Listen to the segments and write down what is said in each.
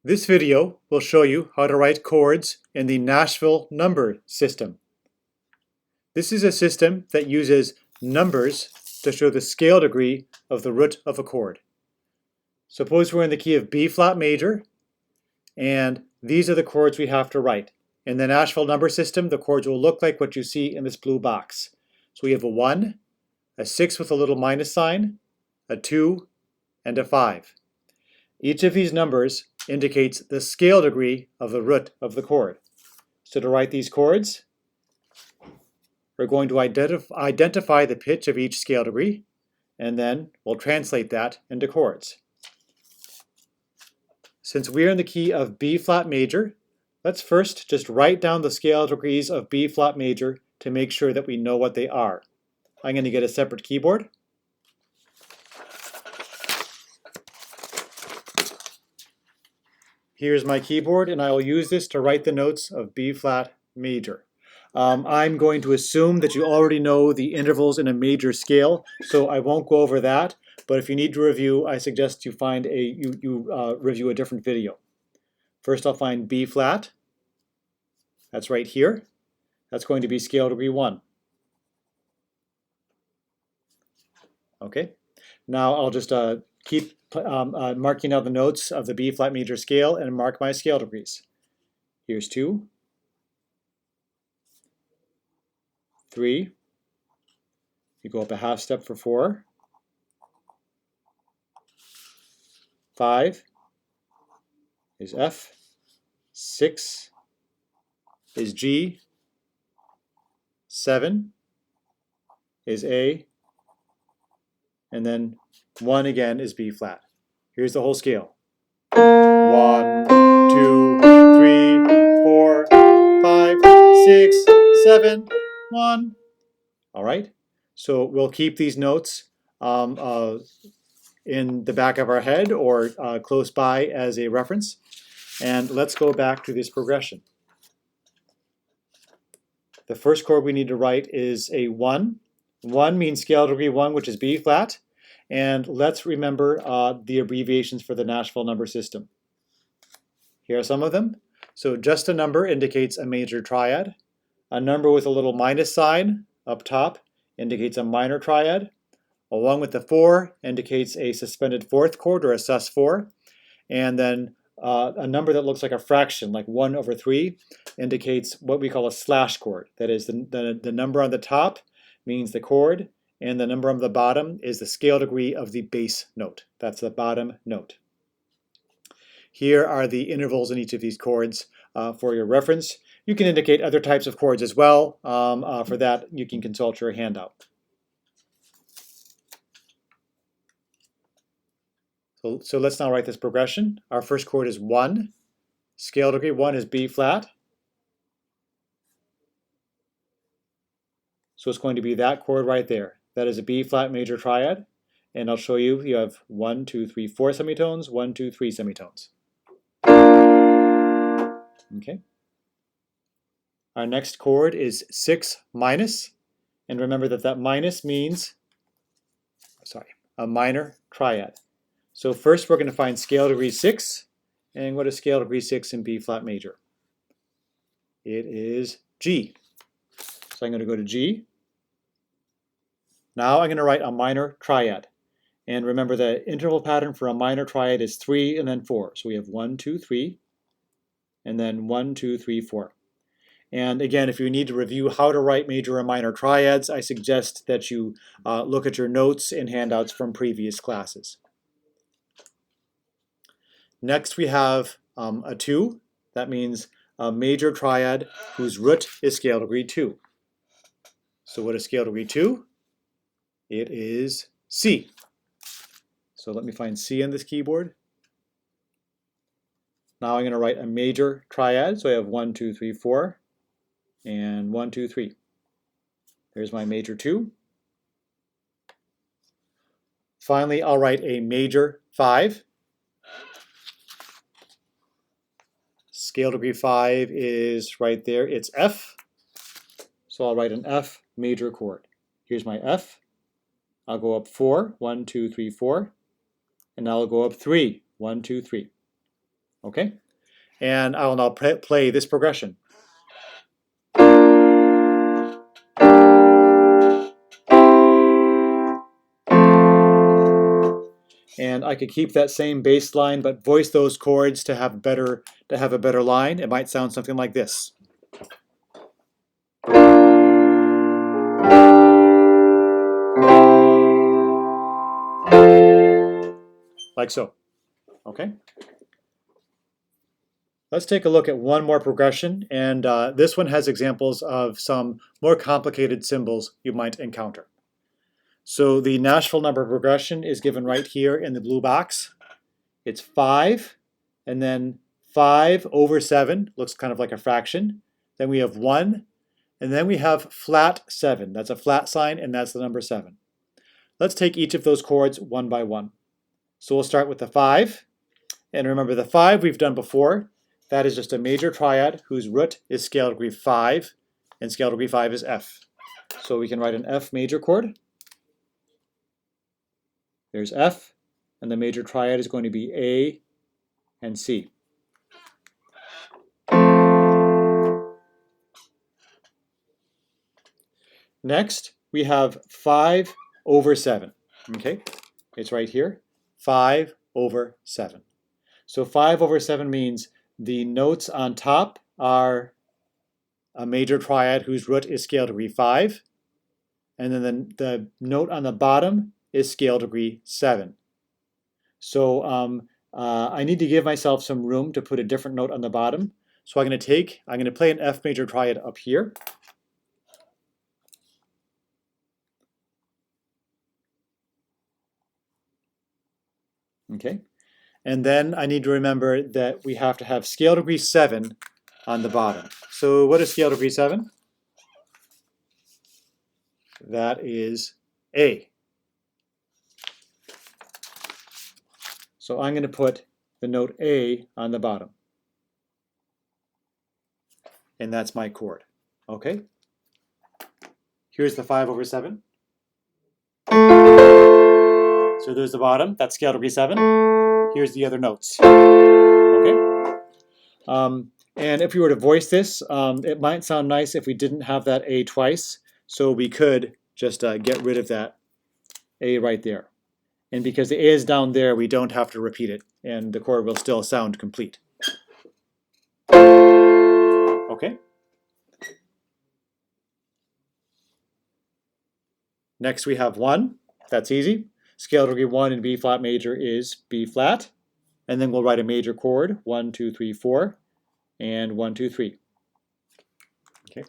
This video will show you how to write chords in the Nashville Number System. This is a system that uses numbers to show the scale degree of the root of a chord. Suppose we're in the key of B flat major, and these are the chords we have to write. In the Nashville Number System, the chords will look like what you see in this blue box. So we have a 1, a 6 with a little minus sign, a 2, and a 5. Each of these numbers indicates the scale degree of the root of the chord. So to write these chords, we're going to identify the pitch of each scale degree, and then we'll translate that into chords. Since we're in the key of B flat major, let's first just write down the scale degrees of B flat major to make sure that we know what they are. I'm going to get a separate keyboard. Here's my keyboard, and I will use this to write the notes of B flat major. I'm going to assume that you already know the intervals in a major scale, so I won't go over that. But if you need to review, I suggest you find review a different video. First, I'll find B flat. That's right here. That's going to be scale degree 1. Okay. Now I'll just keep marking out the notes of the B flat major scale and mark my scale degrees. Here's 2, 3, you go up a half step for 4, 5 is F, 6 is G, 7 is A, and then 1 again is B flat. Here's the whole scale. 1, 2, 3, 4, 5, 6, 7, 1. All right, so we'll keep these notes in the back of our head or close by as a reference. And let's go back to this progression. The first chord we need to write is a 1. 1 means scale degree 1, which is B flat. And let's remember the abbreviations for the Nashville number system. Here are some of them. So just a number indicates a major triad. A number with a little minus sign up top indicates a minor triad. Along with the 4 indicates a suspended fourth chord or a sus4. And then a number that looks like a fraction, like 1/3, indicates what we call a slash chord. That is, the number on the top means the chord, and the number on the bottom is the scale degree of the bass note. That's the bottom note. Here are the intervals in each of these chords for your reference. You can indicate other types of chords as well. For that, you can consult your handout. So let's now write this progression. Our first chord is 1. Scale degree 1 is B flat. So it's going to be that chord right there. That is a B flat major triad. And I'll show you, you have 1, 2, 3, 4 semitones, 1, 2, 3 semitones. Okay. Our next chord is 6 minus. And remember that that minus means, a minor triad. So first we're going to find scale degree 6. And what is scale degree 6 in B flat major? It is G. So I'm going to go to G. Now I'm going to write a minor triad. And remember the interval pattern for a minor triad is 3 and then 4. So we have 1, 2, 3, and then 1, 2, 3, 4. And again, if you need to review how to write major and minor triads, I suggest that you look at your notes and handouts from previous classes. Next we have a 2. That means a major triad whose root is scale degree 2. So what is scale degree 2? It is C. So let me find C on this keyboard. Now I'm going to write a major triad. So I have 1, 2, 3, 4, and 1, 2, 3. There's my major 2. Finally, I'll write a major 5. Scale degree 5 is right there. It's F. So I'll write an F major chord. Here's my F. I'll go up 4, 1, 2, 3, 4, and now I'll go up 3, 1, 2, 3. Okay, and I will now play this progression. And I could keep that same bass line, but voice those chords to have a better line. It might sound something like this. Like so. Okay. Let's take a look at one more progression, and this one has examples of some more complicated symbols you might encounter. So the Nashville number progression is given right here in the blue box. It's 5, and then 5 over 7, looks kind of like a fraction. Then we have 1, and then we have flat 7. That's a flat sign, and that's the number 7. Let's take each of those chords one by one. So we'll start with the 5, and remember the 5 we've done before. That is just a major triad whose root is scale degree 5, and scale degree 5 is F. So we can write an F major chord. There's F, and the major triad is going to be A and C. Next, we have 5 over 7. Okay, it's right here, 5 over 7. So 5 over 7 means the notes on top are a major triad whose root is scale degree 5, and then the note on the bottom is scale degree 7. So I need to give myself some room to put a different note on the bottom. So I'm going to play an F major triad up here. Okay, and then I need to remember that we have to have scale degree 7 on the bottom. So what is scale degree 7? That is A. So I'm going to put the note A on the bottom. And that's my chord. Okay? Here's the 5 over 7. So there's the bottom. That's scale degree 7. Here's the other notes. Okay? And if we were to voice this, it might sound nice if we didn't have that A twice. So we could just get rid of that A right there. And because the A is down there, we don't have to repeat it, and the chord will still sound complete. Okay? Next we have 1. That's easy. Scale degree 1 in B flat major is B flat. And then we'll write a major chord, 1, 2, 3, 4, and 1, 2, 3. Okay.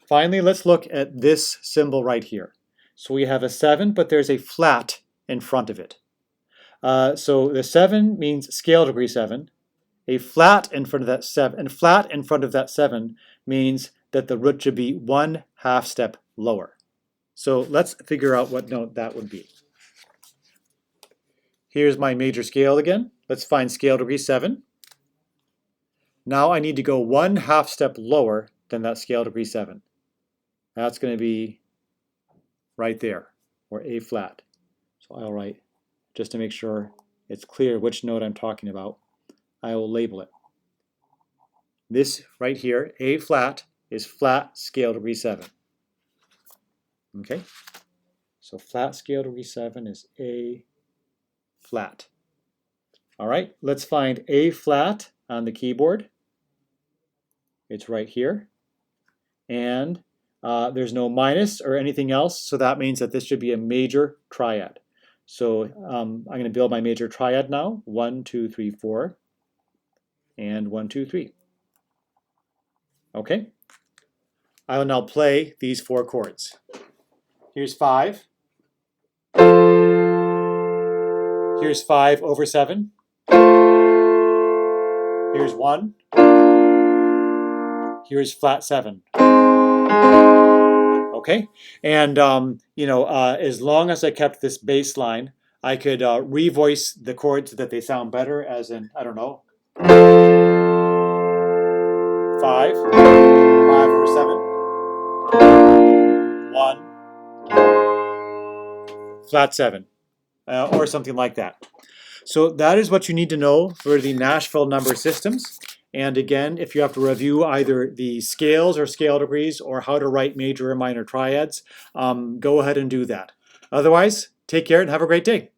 Finally, let's look at this symbol right here. So we have a 7, but there's a flat in front of it. So the 7 means scale degree 7. A flat in front of that 7, and flat in front of that 7 means that the root should be 1/2 step lower. So let's figure out what note that would be. Here's my major scale again. Let's find scale degree 7. Now I need to go 1/2 step lower than that scale degree 7. That's going to be right there, or A flat. So I'll write, just to make sure it's clear which note I'm talking about, I will label it. This right here, A flat, is flat scale degree 7. Okay? So flat scale degree 7 is A flat. All right, let's find A flat on the keyboard. It's right here. And there's no minus or anything else, so that means that this should be a major triad. So I'm going to build my major triad now. 1, 2, 3, 4, and 1, 2, 3. Okay? I will now play these 4 chords. Here's 5. Here's 5 over 7. Here's 1. Here's flat 7. Okay, and as long as I kept this bass line, I could revoice the chords so that they sound better, as in, I don't know, 5, 5 over 7, 1, flat 7, or something like that. So that is what you need to know for the Nashville number systems. And again, if you have to review either the scales or scale degrees or how to write major and minor triads, go ahead and do that. Otherwise, take care and have a great day.